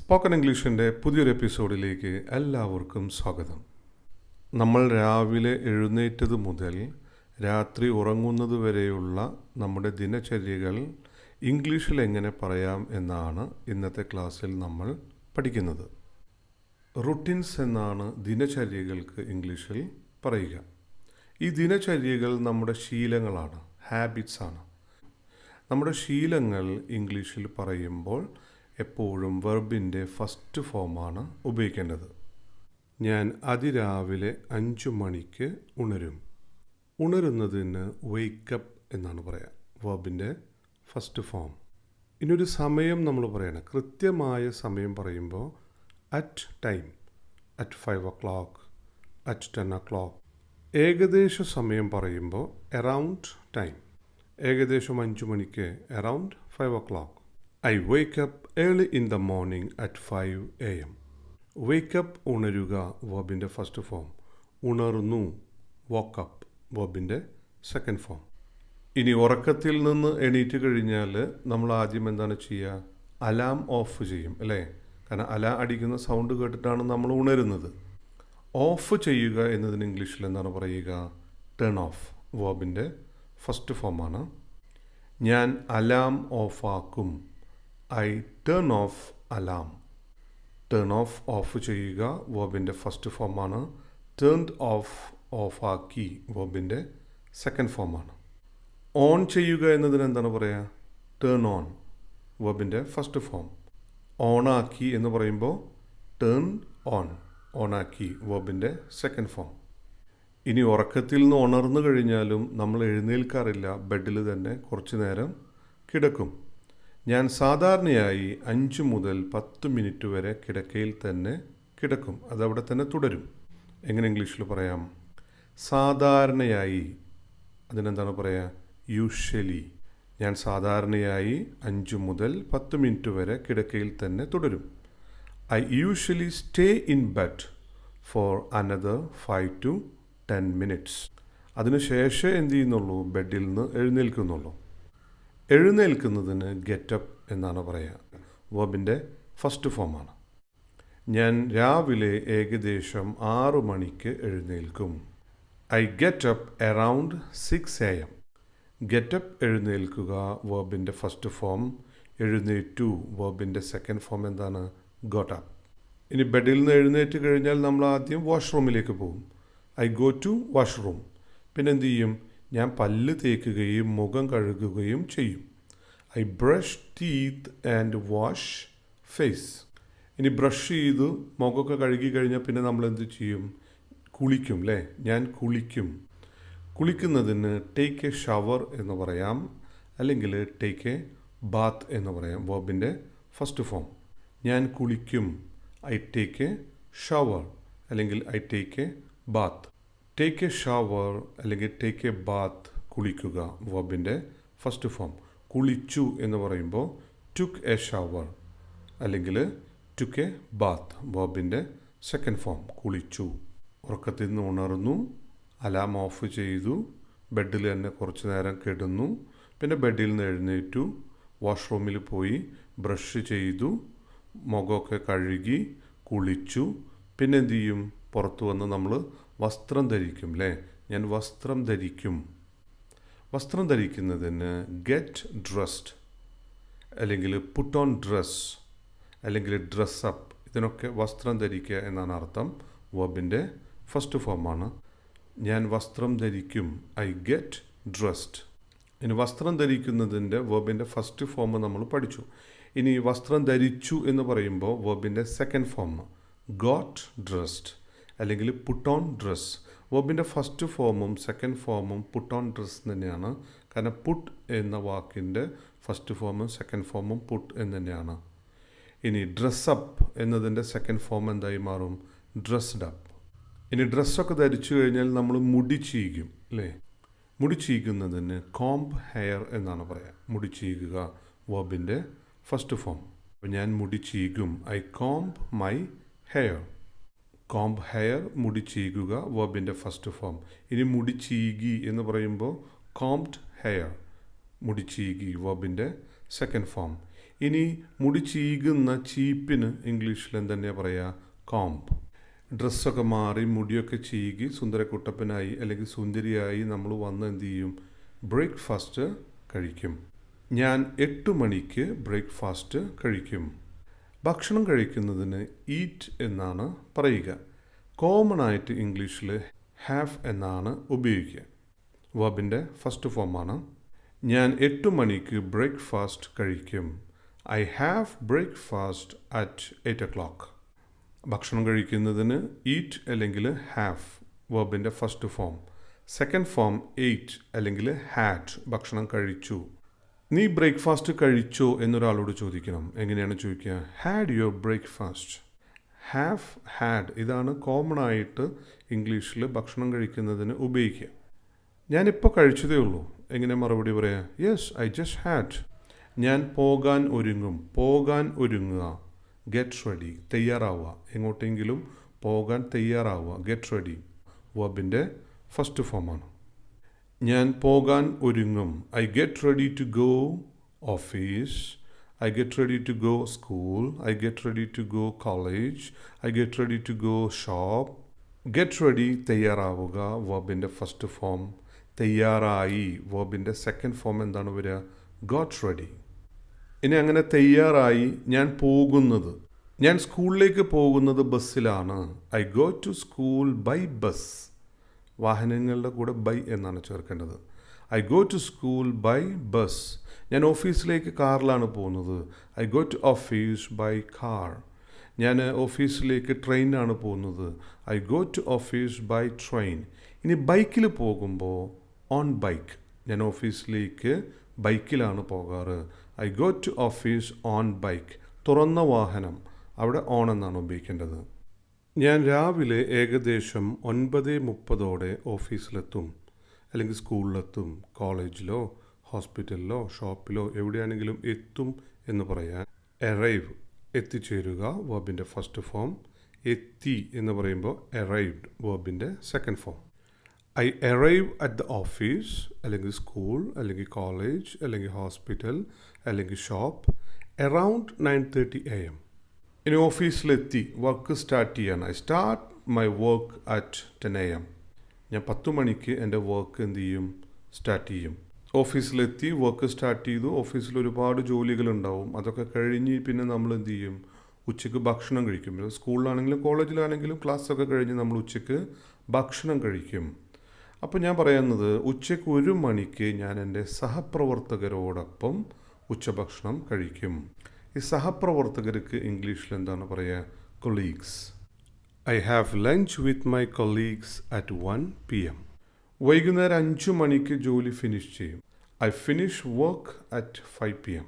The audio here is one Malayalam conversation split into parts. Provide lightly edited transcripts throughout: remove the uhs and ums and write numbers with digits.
സ്പോക്കൺ ഇംഗ്ലീഷിൻ്റെ പുതിയൊരു എപ്പിസോഡിലേക്ക് എല്ലാവർക്കും സ്വാഗതം. നമ്മൾ രാവിലെ എഴുന്നേറ്റത് മുതൽ രാത്രി ഉറങ്ങുന്നത് വരെയുള്ള നമ്മുടെ ദിനചര്യകൾ ഇംഗ്ലീഷിൽ എങ്ങനെ പറയാം എന്നാണ് ഇന്നത്തെ ക്ലാസ്സിൽ നമ്മൾ പഠിക്കുന്നത്. റുട്ടീൻസ് എന്നാണ് ദിനചര്യകൾക്ക് ഇംഗ്ലീഷിൽ പറയുക. ഈ ദിനചര്യകൾ നമ്മുടെ ശീലങ്ങളാണ്, ഹാബിറ്റ്സ് ആണ്. നമ്മുടെ ശീലങ്ങൾ ഇംഗ്ലീഷിൽ പറയുമ്പോൾ എപ്പോഴും വെർബിൻ്റെ ഫസ്റ്റ് ഫോമാണ് ഉപയോഗിക്കേണ്ടത്. ഞാൻ അതിരാവിലെ 5 മണിക്ക് ഉണരും. ഉണരുന്നതിന് വേക്കപ്പ് എന്നാണ് പറയുക, വെർബിൻ്റെ ഫസ്റ്റ് ഫോം. ഇനിയൊരു സമയം നമ്മൾ പറയണം. കൃത്യമായ സമയം പറയുമ്പോൾ at time, at 5 o'clock, at 10 o'clock. ഏകദേശ സമയം പറയുമ്പോൾ അറൗണ്ട് ടൈം, ഏകദേശം 5 മണിക്ക്, around 5 o'clock. I wake up early in the morning at 5 a.m. Wake up ഉണരുക വെർബിൻ്റെ ഫസ്റ്റ് ഫോം. ഉണർന്നു woke up വെർബിൻ്റെ സെക്കൻഡ് ഫോം. ഇനി ഉറക്കത്തിൽ നിന്ന് എണീറ്റ് കഴിഞ്ഞാൽ നമ്മൾ ആദ്യം എന്താണ് ചെയ്യുക? അലാം ഓഫ് ചെയ്യും, അല്ലേ? കാരണം അലാം അടിക്കുന്ന സൗണ്ട് കേട്ടിട്ടാണ് നമ്മൾ ഉണരുന്നത്. ഓഫ് ചെയ്യുക എന്നതിന് ഇംഗ്ലീഷിൽ എന്താണ് പറയുക? ടേൺ ഓഫ് വെർബിൻ്റെ ഫസ്റ്റ് ഫോമാണ്. ഞാൻ അലാം ഓഫാക്കും. I turn off alarm. Turn off ചെയ്യുക വെർബിൻ്റെ ഫസ്റ്റ് ഫോമാണ്. ടേൺഡ് ഓഫാക്കി വെർബിൻ്റെ സെക്കൻഡ് ഫോമാണ്. ഓൺ ചെയ്യുക എന്നതിന് എന്താണ് പറയുക? ടേൺ ഓൺ വെർബിൻ്റെ ഫസ്റ്റ് ഫോം. ഓണാക്കി എന്ന് പറയുമ്പോൾ ടേൺ ഓൺ, ഓണാക്കി വെർബിൻ്റെ സെക്കൻഡ് ഫോം. ഇനി ഉറക്കത്തിൽ നിന്ന് ഉണർന്നു കഴിഞ്ഞാലും നമ്മൾ എഴുന്നേൽക്കാറില്ല, ബെഡിൽ തന്നെ കുറച്ച് നേരം കിടക്കും. ഞാൻ സാധാരണയായി 5 മുതൽ 10 മിനിറ്റ് വരെ കിടക്കയിൽ തന്നെ കിടക്കും. അതവിടെ തന്നെ തുടരും. എങ്ങനെ ഇംഗ്ലീഷിൽ പറയാം? സാധാരണയായി, അതിനെന്താണ് പറയുക? യൂഷ്വലി. ഞാൻ സാധാരണയായി 5 മുതൽ 10 മിനിറ്റ് വരെ കിടക്കയിൽ തന്നെ തുടരും. I usually stay in bed for another 5 to 10 minutes. അതിനുശേഷം എന്ത് ചെയ്യുന്നുള്ളൂ? ബെഡിൽ നിന്ന് എഴുന്നേൽക്കുന്നുള്ളൂ. എഴുന്നേൽക്കുന്നതിന് ഗെറ്റപ്പ് എന്നാണ് പറയുക, വെർബിൻ്റെ ഫസ്റ്റ് ഫോമാണ്. ഞാൻ രാവിലെ ഏകദേശം 6 മണിക്ക് എഴുന്നേൽക്കും. I getup around 6 a.m. Getup എഴുന്നേൽക്കുക വെർബിൻ്റെ ഫസ്റ്റ് ഫോം. എഴുന്നേറ്റു വെർബിൻ്റെ സെക്കൻഡ് ഫോം എന്താണ്? Got up. ഇനി ബെഡിൽ നിന്ന് എഴുന്നേറ്റ് കഴിഞ്ഞാൽ നമ്മൾ ആദ്യം വാഷ്റൂമിലേക്ക് പോകും. I go to washroom. പിന്നെ എന്ത് ചെയ്യും? ഞാൻ പല്ല് തേക്കുകയും മുഖം കഴുകുകയും ചെയ്യും. I brush teeth and wash face. ഇനി ബ്രഷ് ചെയ്തു മുഖമൊക്കെ കഴുകി കഴിഞ്ഞാൽ പിന്നെ നമ്മൾ എന്ത് ചെയ്യും? കുളിക്കും, അല്ലേ? ഞാൻ കുളിക്കും. കുളിക്കുന്നതിന് ടേക്ക് എ ഷവർ എന്ന് പറയാം, അല്ലെങ്കിൽ ടേക്ക് എ ബാത്ത് എന്ന് പറയാം, വെർബിൻ്റെ ഫസ്റ്റ് ഫോം. ഞാൻ കുളിക്കും. ഐ ടേക്ക് എ ഷവർ, അല്ലെങ്കിൽ I take a bath. Take a shower അല്ലെങ്കിൽ ടേക്ക് എ ബാത്ത്, കുളിക്കുക, വെർബിൻ്റെ ഫസ്റ്റ് ഫോം. കുളിച്ചു എന്ന് പറയുമ്പോൾ ടുക്ക് എ ഷവർ അല്ലെങ്കിൽ ടുക്ക് എ ബാത്ത്, വെർബിൻ്റെ സെക്കൻഡ് ഫോം. കുളിച്ചു. ഉറക്കത്തിൽ നിന്ന് ഉണർന്നു, അലാം ഓഫ് ചെയ്തു, ബെഡിൽ തന്നെ കുറച്ച് നേരം കിടന്നു, പിന്നെ ബെഡിൽ നിന്ന് എഴുന്നേറ്റു, വാഷ്റൂമിൽ പോയി ബ്രഷ് ചെയ്തു, മുഖമൊക്കെ കഴുകി, കുളിച്ചു. പിന്നെ എന്ത് ചെയ്യും? പുറത്തു വന്ന് നമ്മൾ വസ്ത്രം ധരിക്കും, അല്ലേ? ഞാൻ വസ്ത്രം ധരിക്കും. വസ്ത്രം ധരിക്കുന്നതിന് ഗെറ്റ് ഡ്രസ്ഡ് അല്ലെങ്കിൽ പുട്ട് ഓൺ ഡ്രസ് അല്ലെങ്കിൽ ഡ്രസ്സപ്പ്, ഇതിനൊക്കെ വസ്ത്രം ധരിക്കുക എന്നാണ് അർത്ഥം. വെർബിൻ്റെ ഫസ്റ്റ് ഫോമാണ്. ഞാൻ വസ്ത്രം ധരിക്കും. I get dressed. ഇനി വസ്ത്രം ധരിക്കുന്നതിൻ്റെ വെർബിൻ്റെ ഫസ്റ്റ് ഫോം നമ്മൾ പഠിച്ചു. ഇനി വസ്ത്രം ധരിച്ചു എന്ന് പറയുമ്പോൾ വെർബിൻ്റെ സെക്കൻഡ് ഫോം ഗോട്ട് ഡ്രസ്ഡ് അല്ലെങ്കിൽ പുട്ട് ഓൺ ഡ്രസ്. വെർബിൻ്റെ ഫസ്റ്റ് ഫോമും സെക്കൻഡ് ഫോമും പുട്ട് ഓൺ ഡ്രസ് തന്നെയാണ്. കാരണം പുട്ട് എന്ന വാക്കിൻ്റെ ഫസ്റ്റ് ഫോമും സെക്കൻഡ് ഫോമും പുട്ട് എന്ന് തന്നെയാണ്. ഇനി ഡ്രസ്സപ്പ് എന്നതിൻ്റെ സെക്കൻഡ് ഫോം എന്തായി മാറും? Dressed up. ഇനി ഡ്രസ്സൊക്കെ ധരിച്ചു കഴിഞ്ഞാൽ നമ്മൾ മുടി ചീകും, അല്ലേ? മുടി ചീകുന്നതിന് കോംബ് ഹെയർ എന്നാണ് പറയുക. മുടി ചീകുക വെർബിൻ്റെ ഫസ്റ്റ് ഫോം. അപ്പോൾ ഞാൻ മുടി ചീകും. I comb my hair. Comb hair, മുടി ചീകുക, വെർബിൻ്റെ ഫസ്റ്റ് ഫോം. ഇനി മുടി ചീകി എന്ന് പറയുമ്പോൾ കോംബ്ഡ് ഹെയർ, മുടി ചീകി, വെർബിൻ്റെ സെക്കൻഡ് ഫോം. ഇനി മുടി ചീകുന്ന ചീപ്പിന് ഇംഗ്ലീഷിൽ എന്തെന്നെയാണ് പറയുക? കോംബ്. ഡ്രസ്സൊക്കെ മാറി മുടിയൊക്കെ ചീകി സുന്ദരക്കുട്ടപ്പനായി അല്ലെങ്കിൽ സുന്ദരിയായി നമ്മൾ വന്ന് എന്ത് ചെയ്യും? ബ്രേക്ക്ഫാസ്റ്റ് കഴിക്കും. ഞാൻ 8 മണിക്ക് ബ്രേക്ക്ഫാസ്റ്റ് കഴിക്കും. ഭക്ഷണം കഴിക്കുന്നതിന് ഈറ്റ് എന്നാണ് പറയുക. കോമൺ ആയിട്ട് ഇംഗ്ലീഷിൽ ഹാവ് എന്നാണ് ഉപയോഗിക്കുക. വെർബിൻ്റെ ഫസ്റ്റ് ഫോമാണ്. ഞാൻ 8 മണിക്ക് ബ്രേക്ക്ഫാസ്റ്റ് കഴിക്കും. I have breakfast at 8 o'clock. ഭക്ഷണം കഴിക്കുന്നതിന് ഈറ്റ് അല്ലെങ്കിൽ ഹാവ് വെർബിൻ്റെ first form. Second form ate അല്ലെങ്കിൽ ഹാഡ്, ഭക്ഷണം കഴിച്ചു. നീ ബ്രേക്ക്ഫാസ്റ്റ് കഴിച്ചോ എന്നൊരാളോട് ചോദിക്കണം. എങ്ങനെയാണ് ചോദിക്കുക? Had your breakfast. Have, had ഇതാണ് കോമൺ ആയിട്ട് ഇംഗ്ലീഷിൽ ഭക്ഷണം കഴിക്കുന്നതിന് ഉപയോഗിക്കുക. ഞാനിപ്പോൾ കഴിച്ചതേ ഉള്ളൂ. എങ്ങനെ മറുപടി പറയാം? Yes, I just had. ഞാൻ പോകാൻ ഒരുങ്ങും. പോകാൻ ഒരുങ്ങുക. ഗെറ്റ് റെഡി, തയ്യാറാവുക. എങ്ങോട്ടെങ്കിലും പോകാൻ തയ്യാറാവുക. ഗെറ്റ് റെഡി വെർബിൻ്റെ ഫസ്റ്റ് ഫോമാണ്. ഞാൻ പോകാൻ ഒരുങ്ങും. I get ready to go office. I get ready to go school. I get ready to go college. I get ready to go shop. Get ready തയ്യാറാവുക വെർബിൻ്റെ ഫസ്റ്റ് ഫോം. തയ്യാറായി വെർബിൻ്റെ സെക്കൻഡ് ഫോം എന്താണ് വരിക? Got ready. ഇനി അങ്ങനെ തയ്യാറായി ഞാൻ പോകുന്നത്. ഞാൻ സ്കൂളിലേക്ക് പോകുന്നത് ബസ്സിലാണ്. I go to school by bus. വാഹനങ്ങളുടെ കൂടെ ബൈ എന്നാണ് ചേർക്കേണ്ടത്. I go to school by bus. ഞാൻ ഓഫീസിലേക്ക് കാറിലാണ് പോകുന്നത്. I go to office by car. ഞാൻ ഓഫീസിലേക്ക് ട്രെയിനാണ് പോകുന്നത്. I go to office by train. ഇനി ബൈക്കിൽ പോകുമ്പോൾ ഓൺ ബൈക്ക്. ഞാൻ ഓഫീസിലേക്ക് ബൈക്കിലാണ് പോകാറ്. I go to office on bike. തുറന്ന വാഹനം, അവിടെ ഓൺ എന്നാണ് ഉപയോഗിക്കേണ്ടത്. ഞാൻ രാവിലെ ഏകദേശം 9:30 ഓഫീസിലെത്തും അല്ലെങ്കിൽ സ്കൂളിലെത്തും. കോളേജിലോ ഹോസ്പിറ്റലിലോ ഷോപ്പിലോ എവിടെയാണെങ്കിലും എത്തും എന്ന് പറയാൻ അറൈവ്, എത്തിച്ചേരുക വെർബിൻ്റെ ഫസ്റ്റ് ഫോം. എത്തി എന്ന് പറയുമ്പോൾ അറൈവ്ഡ് വെർബിൻ്റെ second form. I arrive at the office അല്ലെങ്കിൽ സ്കൂൾ അല്ലെങ്കിൽ കോളേജ് അല്ലെങ്കിൽ ഹോസ്പിറ്റൽ അല്ലെങ്കിൽ ഷോപ്പ് അറൗണ്ട് 9:30 AM. ഇനി ഓഫീസിലെത്തി വർക്ക് സ്റ്റാർട്ട് ചെയ്യാണ്. I start my work at 10 AM. ഞാൻ 10 മണിക്ക് എൻ്റെ വർക്ക് എന്ത് ചെയ്യും? സ്റ്റാർട്ട് ചെയ്യും. ഓഫീസിലെത്തി വർക്ക് സ്റ്റാർട്ട് ചെയ്തു. ഓഫീസിൽ ഒരുപാട് ജോലികളുണ്ടാവും. അതൊക്കെ കഴിഞ്ഞ് പിന്നെ നമ്മൾ എന്ത് ചെയ്യും? ഉച്ചയ്ക്ക് ഭക്ഷണം കഴിക്കും. സ്കൂളിലാണെങ്കിലും കോളേജിലാണെങ്കിലും ക്ലാസ്സൊക്കെ കഴിഞ്ഞ് നമ്മൾ ഉച്ചയ്ക്ക് ഭക്ഷണം കഴിക്കും. അപ്പോൾ ഞാൻ പറയുന്നത് ഉച്ചയ്ക്ക് 1 മണിക്ക് ഞാൻ എൻ്റെ സഹപ്രവർത്തകരോടൊപ്പം ഉച്ചഭക്ഷണം കഴിക്കും. ഈ സഹപ്രവർത്തകർക്ക് ഇംഗ്ലീഷിൽ എന്താണ് പറയുക? Colleagues. I have lunch with my colleagues at 1 PM. വൈകുന്നേരം 5 മണിക്ക് ജോലി ഫിനിഷ് ചെയ്യും. I finish work at 5 PM.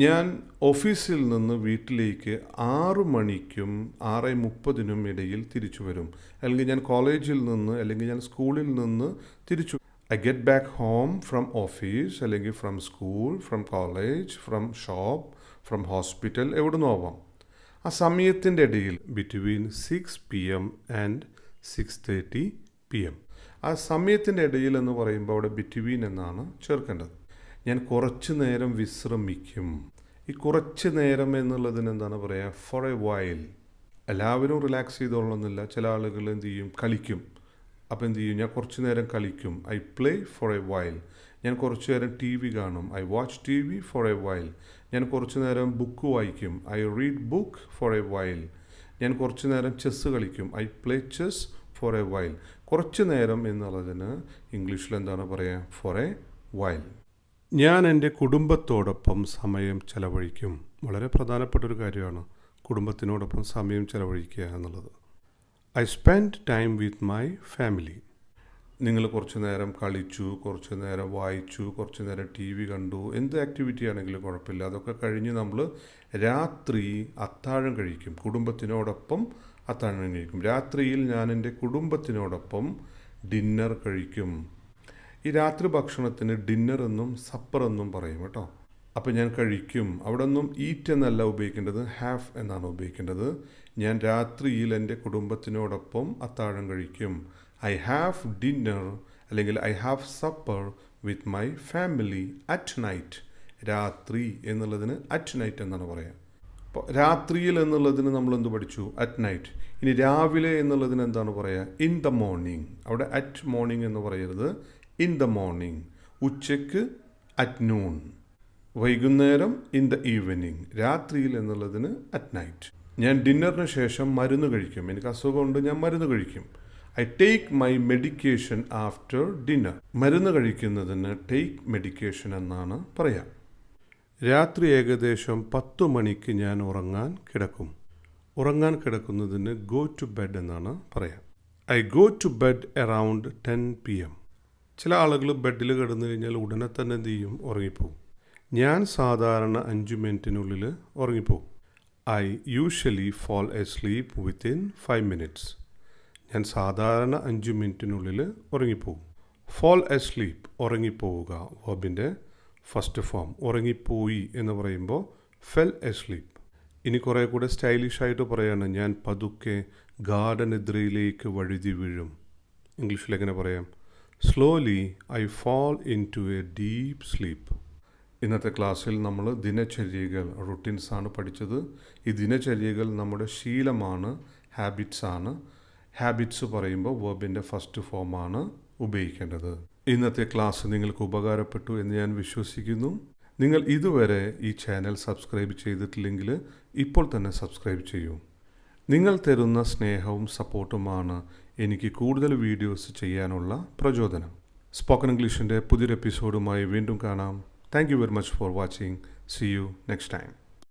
ഞാൻ ഓഫീസിൽ നിന്ന് വീട്ടിലേക്ക് 6 മണിക്കും 6:30 ഇടയിൽ തിരിച്ചു വരും. അല്ലെങ്കിൽ ഞാൻ കോളേജിൽ നിന്ന് അല്ലെങ്കിൽ ഞാൻ സ്കൂളിൽ നിന്ന് തിരിച്ചു. I get back home from office അല്ലെങ്കിൽ from school, from college, from shop, from hospital, എവിടെ നിന്നാവാം. ആ സമയത്തിൻ്റെ ഇടയിൽ ബിറ്റ്വീൻ 6 PM ആൻഡ് 6:30 PM. ആ സമയത്തിൻ്റെ ഇടയിൽ എന്ന് പറയുമ്പോൾ അവിടെ ബിറ്റ്വീൻ എന്നാണ് ചേർക്കേണ്ടത്. ഞാൻ കുറച്ച് നേരം വിശ്രമിക്കും. ഈ കുറച്ച് നേരം എന്നുള്ളതിന് എന്താണ് പറയുക? For a while. എല്ലാവരും റിലാക്സ് ചെയ്തോളണമെന്നില്ല. ചില ആളുകൾ എന്ത് ചെയ്യും? കളിക്കും. അപ്പോൾ എന്ത് ചെയ്യും? ഞാൻ കുറച്ച് നേരം കളിക്കും. I play for a while. ഞാൻ കുറച്ച് നേരം TV കാണും. I watch TV for a while. ഞാൻ കുറച്ച് നേരം ബുക്ക് വായിക്കും. I read book for a while. ഞാൻ കുറച്ച് നേരം ചെസ്സ് കളിക്കും. I play chess for a while. കുറച്ച് നേരം എന്നുള്ളതിന് ഇംഗ്ലീഷിൽ എന്താണ് പറയുക? For a while. ഞാൻ എൻ്റെ കുടുംബത്തോടൊപ്പം സമയം ചെലവഴിക്കും. വളരെ പ്രധാനപ്പെട്ടൊരു കാര്യമാണ് കുടുംബത്തിനോടൊപ്പം സമയം ചെലവഴിക്കുക എന്നുള്ളത്. I spend time with my family. നിങ്ങൾ കുറച്ച് നേരം കളിച്ചു, കുറച്ച് നേരം വായിച്ചു, കുറച്ച് നേരം TV കണ്ടു, എന്ത് ആക്ടിവിറ്റി ആണെങ്കിലും കുഴപ്പമില്ല. അതൊക്കെ കഴിഞ്ഞ് നമ്മൾ രാത്രി അത്താഴം കഴിക്കും. കുടുംബത്തിനോടൊപ്പം അത്താഴം കഴിക്കും. രാത്രിയിൽ ഞാൻ എൻ്റെ കുടുംബത്തിനോടൊപ്പം ഡിന്നർ കഴിക്കും. ഈ രാത്രി ഭക്ഷണത്തിന് ഡിന്നർ എന്നും സപ്പർ എന്നും പറയും കേട്ടോ. അപ്പോൾ ഞാൻ കഴിക്കും. അവിടെ ഒന്നും ഈറ്റ് എന്നല്ല ഉപയോഗിക്കേണ്ടത്, ഹാവ് എന്നാണ് ഉപയോഗിക്കേണ്ടത്. ഞാൻ രാത്രിയിൽ എൻ്റെ കുടുംബത്തിനോടൊപ്പം അത്താഴം കഴിക്കും. ഐ ഹാവ് ഡിന്നർ അല്ലെങ്കിൽ I have supper with my family at night. രാത്രി എന്നുള്ളതിന് അറ്റ് നൈറ്റ് എന്നാണ് പറയുക. അപ്പോൾ രാത്രിയിൽ എന്നുള്ളതിന് നമ്മൾ എന്ത് പഠിച്ചു? At night. ഇനി രാവിലെ എന്നുള്ളതിന് എന്താണ് പറയുക? In the morning. അവിടെ അറ്റ് മോർണിംഗ് എന്ന് പറയരുത്, ഇൻ ദ മോർണിംഗ്. ഉച്ചയ്ക്ക് അറ്റ് നൂൺ. വൈകുന്നേരം ഇൻ ദ ഈവനിങ്. രാത്രിയിൽ എന്നുള്ളതിന് അറ്റ് നൈറ്റ്. ഞാൻ ഡിന്നറിന് ശേഷം മരുന്ന് കഴിക്കും. എനിക്ക് അസുഖമുണ്ട്, ഞാൻ മരുന്ന് കഴിക്കും. I take my medication after dinner. മരുന്ന് കഴിക്കുന്നതിന് ടേക്ക് മെഡിക്കേഷൻ എന്നാണ് പറയാം. രാത്രി ഏകദേശം 10 മണിക്ക് ഞാൻ ഉറങ്ങാൻ കിടക്കും. ഉറങ്ങാൻ കിടക്കുന്നതിന് ഗോ ടു ബെഡ് എന്നാണ് പറയാം. I go to bed around 10 PM. ചില ആളുകൾ ബെഡിൽ കിടന്നു കഴിഞ്ഞാൽ ഉടനെ തന്നെ എന്ത് ചെയ്യും? ഉറങ്ങിപ്പോവും. ഞാൻ സാധാരണ 5 മിനിറ്റിനുള്ളിൽ ഉറങ്ങിപ്പോവും. I usually fall asleep within 5 minutes. ഞാൻ സാധാരണ 5 മിനിറ്റിനുള്ളിൽ ഉറങ്ങിപ്പോവും. ഫോൾ എസ്ലീപ്പ്, ഉറങ്ങിപ്പോവുക, വെർബിൻ്റെ ഫസ്റ്റ് ഫോം. ഉറങ്ങിപ്പോയി എന്ന് പറയുമ്പോൾ ഫെൽ എസ്ലീപ്പ്. ഇനി കുറേ കൂടെ സ്റ്റൈലിഷായിട്ട് പറയാണ്, ഞാൻ പതുക്കെ ഗാഠനിദ്രയിലേക്ക് വഴുതി വീഴും. ഇംഗ്ലീഷിൽ എങ്ങനെ പറയാം? Slowly I fall into a deep sleep. ഇന്നത്തെ ക്ലാസ്സിൽ നമ്മൾ ദിനചര്യകൾ, റുട്ടീൻസാണ് പഠിച്ചത്. ഈ ദിനചര്യകൾ നമ്മുടെ ശീലമാണ്, ഹാബിറ്റ്സാണ്. ഹാബിറ്റ്സ് പറയുമ്പോൾ വെർബിൻ്റെ ഫസ്റ്റ് ഫോമാണ് ഉപയോഗിക്കേണ്ടത്. ഇന്നത്തെ ക്ലാസ് നിങ്ങൾക്ക് ഉപകാരപ്പെട്ടു എന്ന് ഞാൻ വിശ്വസിക്കുന്നു. നിങ്ങൾ ഇതുവരെ ഈ ചാനൽ സബ്സ്ക്രൈബ് ചെയ്തിട്ടില്ലെങ്കിൽ ഇപ്പോൾ തന്നെ സബ്സ്ക്രൈബ് ചെയ്യൂ. നിങ്ങൾ തരുന്ന സ്നേഹവും സപ്പോർട്ടുമാണ് എനിക്ക് കൂടുതൽ വീഡിയോസ് ചെയ്യാനുള്ള പ്രചോദനം. സ്പോക്കൺ ഇംഗ്ലീഷിൻ്റെ പുതിയൊരു എപ്പിസോഡുമായി വീണ്ടും കാണാം. Thank you very much for watching. See you next time.